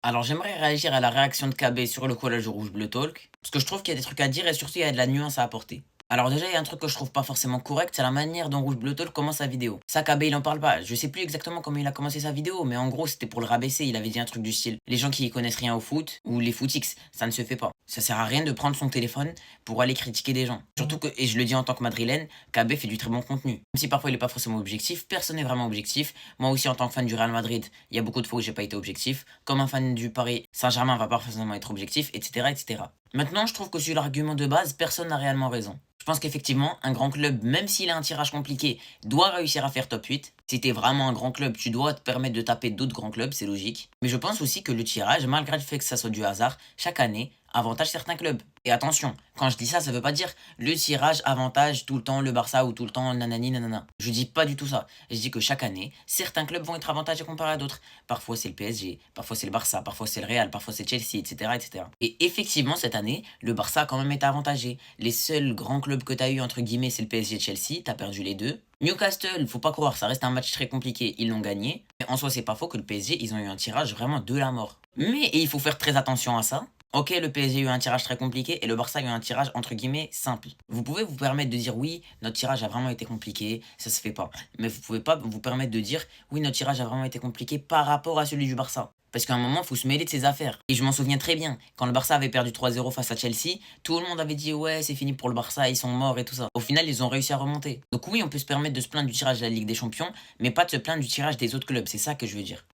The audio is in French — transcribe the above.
Alors j'aimerais réagir à la réaction de KB sur le collage Rouge Bleu Talk, parce que je trouve qu'il y a des trucs à dire et surtout il y a de la nuance à apporter. Alors déjà, il y a un truc que je trouve pas forcément correct, c'est la manière dont Rouge Bleu Talk commence sa vidéo. Ça, KB il en parle pas. Je sais plus exactement comment il a commencé sa vidéo, mais en gros c'était pour le rabaisser. Il avait dit un truc du style les gens qui y connaissent rien au foot ou les footix, ça ne se fait pas. Ça sert à rien de prendre son téléphone pour aller critiquer des gens. Surtout que, et je le dis en tant que madrilène, KB fait du très bon contenu. Même si parfois il est pas forcément objectif, personne n'est vraiment objectif. Moi aussi en tant que fan du Real Madrid, il y a beaucoup de fois où j'ai pas été objectif. Comme un fan du Paris Saint-Germain va pas forcément être objectif, etc., etc. Maintenant, je trouve que sur l'argument de base, personne n'a réellement raison. Je pense qu'effectivement, un grand club, même s'il a un tirage compliqué, doit réussir à faire top 8. Si t'es vraiment un grand club, tu dois te permettre de taper d'autres grands clubs, c'est logique. Mais je pense aussi que le tirage, malgré le fait que ça soit du hasard, chaque année, avantage certains clubs. Et attention, quand je dis ça, ça veut pas dire le tirage avantage tout le temps le Barça ou tout le temps nanani nanana. Je dis pas du tout ça. Je dis que chaque année, certains clubs vont être avantagés comparé à d'autres. Parfois c'est le PSG, parfois c'est le Barça, parfois c'est le Real, parfois c'est Chelsea, etc., etc. Et effectivement, cette année, le Barça a quand même été avantagé. Les seuls grands clubs que t'as eu, entre guillemets, c'est le PSG et Chelsea, t'as perdu les deux. Newcastle, faut pas croire, ça reste un match très compliqué, ils l'ont gagné. Mais en soi, c'est pas faux que le PSG, ils ont eu un tirage vraiment de la mort. Mais, et il faut faire très attention à ça, ok, le PSG a eu un tirage très compliqué et le Barça a eu un tirage entre guillemets simple. Vous pouvez vous permettre de dire oui, notre tirage a vraiment été compliqué, ça se fait pas. Mais vous pouvez pas vous permettre de dire oui, notre tirage a vraiment été compliqué par rapport à celui du Barça. Parce qu'à un moment, il faut se mêler de ses affaires. Et je m'en souviens très bien, quand le Barça avait perdu 3-0 face à Chelsea, tout le monde avait dit ouais, c'est fini pour le Barça, ils sont morts et tout ça. Au final, ils ont réussi à remonter. Donc oui, on peut se permettre de se plaindre du tirage de la Ligue des Champions, mais pas de se plaindre du tirage des autres clubs, c'est ça que je veux dire.